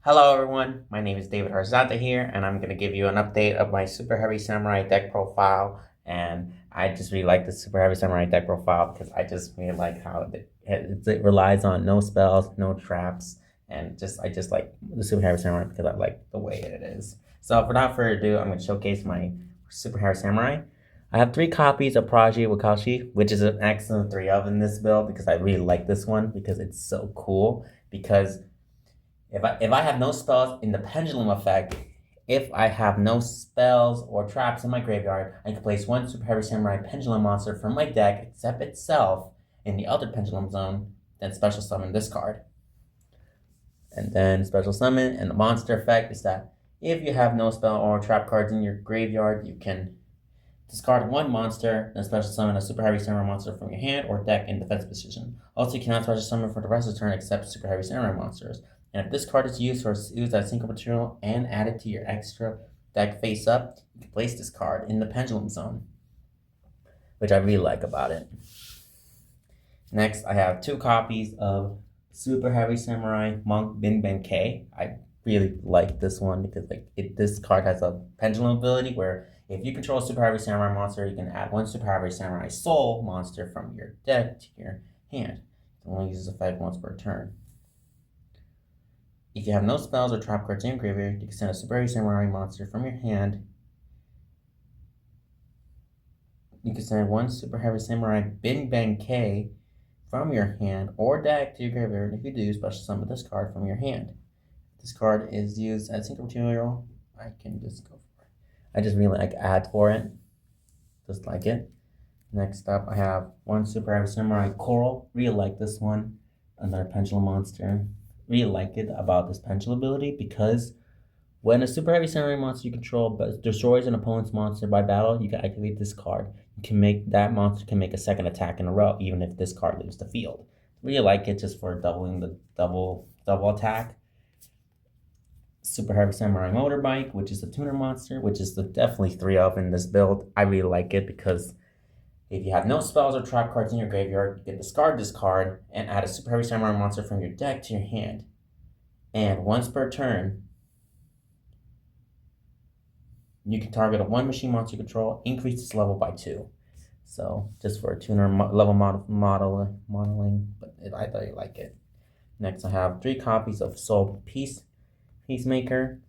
Hello everyone, my name is David Arzate here, and I'm going to give you an update of my Super Heavy Samurai deck profile. And I just really like the Super Heavy Samurai deck profile because I just really like how it relies on no spells, no traps, and I just like the Super Heavy Samurai because I like the way it is. So without further ado, I'm going to showcase my Super Heavy Samurai. I have 3 copies of Prodigy Wakashi, which is an excellent 3 of in this build because I really like this one because it's so cool. Because if I have no spells in the pendulum effect, if I have no spells or traps in my graveyard, I can place one Super Heavy Samurai pendulum monster from my deck, except itself, in the other pendulum zone, then special summon this card. And then special summon, and the monster effect is that if you have no spell or trap cards in your graveyard, you can discard one monster, then special summon a Super Heavy Samurai monster from your hand or deck in defense position. Also, you cannot special summon for the rest of the turn except Super Heavy Samurai monsters. And if this card is used as single material and added to your extra deck face up, you can place this card in the pendulum zone, which I really like about it. Next, I have 2 copies of Super Heavy Samurai Monk Bin Ben K. I really like this one because this card has a pendulum ability where if you control a Super Heavy Samurai monster, you can add one Super Heavy Samurai Soul monster from your deck to your hand. It only uses effect once per turn. If you have no spells or trap cards in your graveyard, you can send a Super Heavy Samurai monster from your hand. You can send one Super Heavy Samurai Bin Ben K from your hand or deck to your graveyard. If you do, special summon this card from your hand. This card is used as single material. I can just go for it. I just really like add for it. Just like it. Next up, I have one Super Heavy Samurai Coral. Really like this one. Another pendulum monster. Really like it about this pendulum ability because when a Super Heavy Samurai monster you control destroys an opponent's monster by battle, you can activate this card. You can make that monster can make a second attack in a row, even if this card leaves the field. Really like it just for doubling the double attack. Super Heavy Samurai Motorbike, which is a tuner monster, which is definitely 3 of in this build. I really like it because if you have no spells or trap cards in your graveyard, you can discard this card and add a Super Heavy Samurai monster from your deck to your hand. And once per turn, you can target a 1 machine monster you control, increase its level by 2. So just for a tuner level modeling, but I really like it. Next, I have 3 copies of Soul Peacemaker.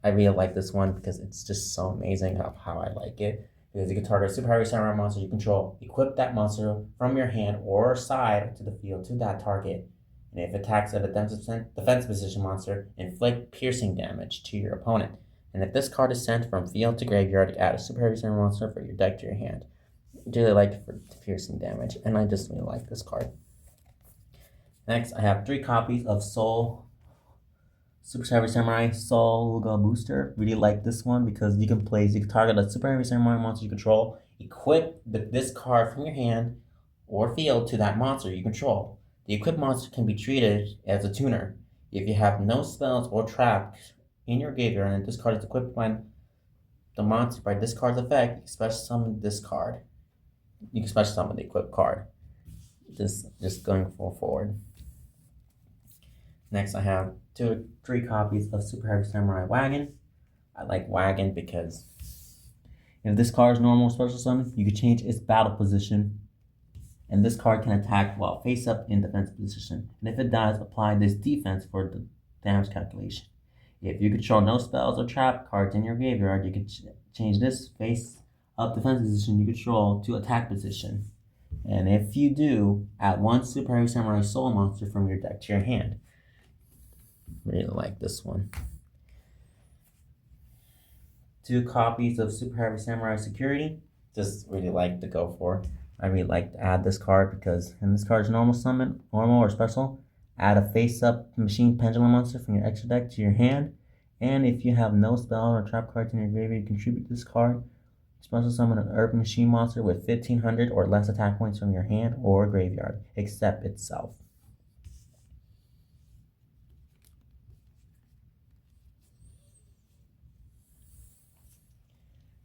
I really like this one because it's just so amazing how I like it. Because you can target a Super Heavy Samurai monster you control, equip that monster from your hand or side to the field to that target, and if it attacks at a defense position monster, inflict piercing damage to your opponent. And if this card is sent from field to graveyard, add a Super Heavy Samurai monster for your deck to your hand. I really like it for piercing damage, and I just really like this card. Next, I have 3 copies of Super Heavy Samurai Soul Booster. Really like this one because you can target a Super Heavy Samurai monster you control, equip this card from your hand or field to that monster you control. The equipped monster can be treated as a tuner. If you have no spells or traps in your graveyard and this card is equipped by the monster by this card's effect, you can special summon this card. You can special summon the equipped card. Just going forward. Next, I have 3 copies of Super Heavy Samurai Wagon. I like Wagon because if this card is normal special summon, you can change its battle position, and this card can attack while face up in defense position. And if it does, apply this defense for the damage calculation. If you control no spells or trap cards in your graveyard, you can change this face up defense position you control to attack position. And if you do, add 1 Super Heavy Samurai Soul monster from your deck to your hand. Really like this one. 2 copies of Super Heavy Samurai Security. Just really like to go for. I really like to add this card because in this card's normal or special, add a face-up machine pendulum monster from your extra deck to your hand. And if you have no spell or trap cards in your graveyard, contribute this card. Special summon an Urban Machine monster with 1,500 or less attack points from your hand or graveyard, except itself.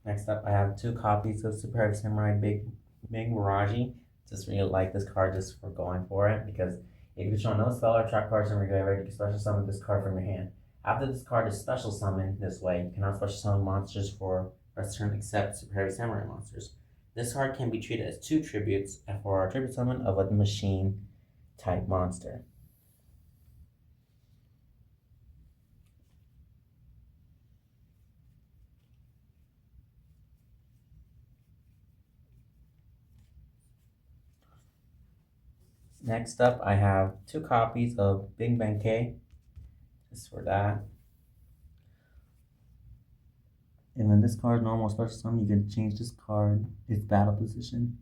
Next up, I have 2 copies of Super Heavy Samurai Big Miraji. Just really like this card for going for it because if you control no spell or trap cards from your graveyard, you can special summon this card from your hand. After this card is special summoned this way, you cannot special summon monsters for a turn except Super Heavy Samurai monsters. This card can be treated as 2 tributes for a tribute summon of a machine type monster. Next up, I have 2 copies of Big Bang K. Just for that. And then this card, normal special summon, you can change this card, its battle position.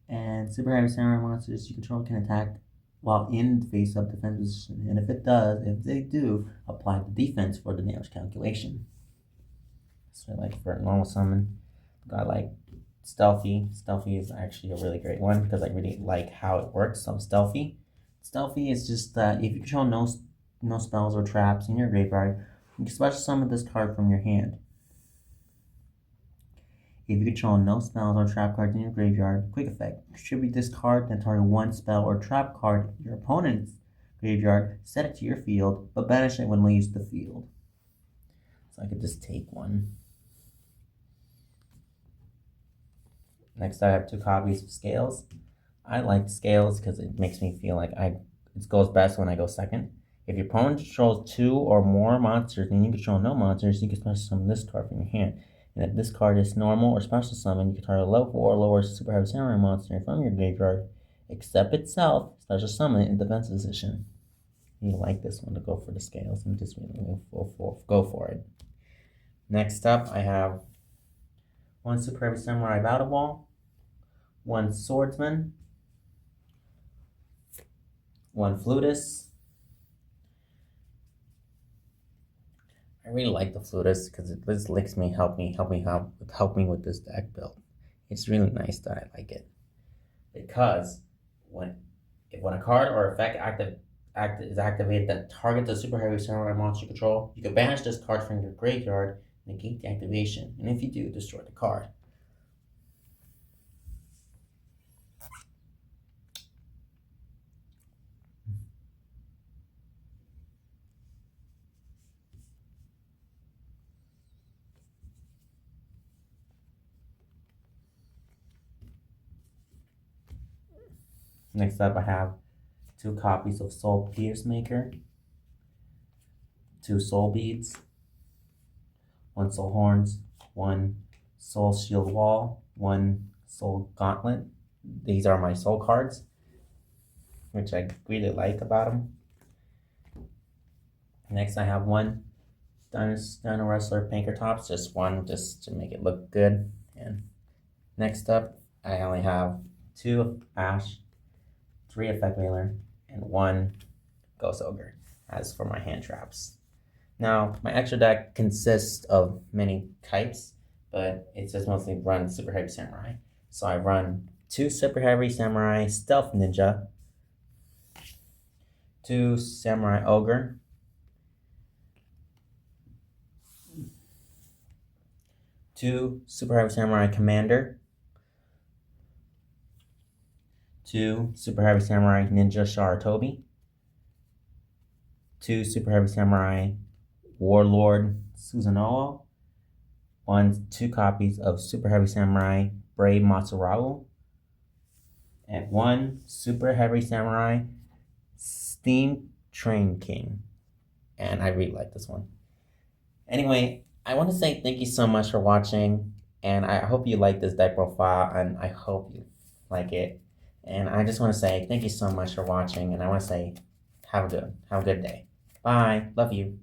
And Super Heavy Samurai monsters you control can attack while in face-up defense position. And if they do, apply the defense for the damage calculation. So like for a normal summon, got like Stealthy. Stealthy is actually a really great one because I really like how it works. So Stealthy. Stealthy is just that if you control no spells or traps in your graveyard, you can special summon this card from your hand. If you control no spells or trap cards in your graveyard, quick effect, distribute this card and target 1 spell or trap card in your opponent's graveyard, set it to your field, but banish it when it leaves the field. So I could just take one. Next, I have 2 copies of Scales. I like Scales because it makes me feel like it goes best when I go second. If your opponent controls 2 or more monsters and you control no monsters, you can special summon this card from your hand. And if this card is normal or special summon, you can target a level 4 or lower Super Heavy Samurai monster from your graveyard, except itself, special summon it in defense position. You like this one to go for the Scales and just really go for it. Next up, I have 1 Super Heavy Samurai Battle Ball, 1 Swordsman, 1 Flutist. I really like the Flutist because it just lets me help me with this deck build. It's really nice that I like it because when a card or effect is activated that targets a Super Heavy Samurai monster control, you can banish this card from your graveyard, negate the activation, and if you do, destroy the card. Next up, I have 2 copies of Soul Piercemaker, 2 Soul Beads, 1 Soul Horns, 1 Soul Shield Wall, 1 Soul Gauntlet. These are my soul cards, which I really like about them. Next, I have 1 Dino Wrestler Pankratops, just 1, just to make it look good. And next up, I only have 2 Ash, 3 Effect Veiler, and 1 Ghost Ogre as for my hand traps. Now, my extra deck consists of many types, but it's just mostly run Super Heavy Samurai. So I run 2 Super Heavy Samurai Stealth Ninja, 2 Samurai Ogre, 2 Super Heavy Samurai Commander, 2 Super Heavy Samurai Ninja Sharatobi, 2 Super Heavy Samurai Warlord Susanoo, 2 copies of Super Heavy Samurai Brave Matsurau, and 1 Super Heavy Samurai Steam Train King. And I really like this one. Anyway, I want to say thank you so much for watching, and I hope you like this deck profile, and I hope you like it. And I just want to say thank you so much for watching, and I want to say have a good day. Bye. Love you.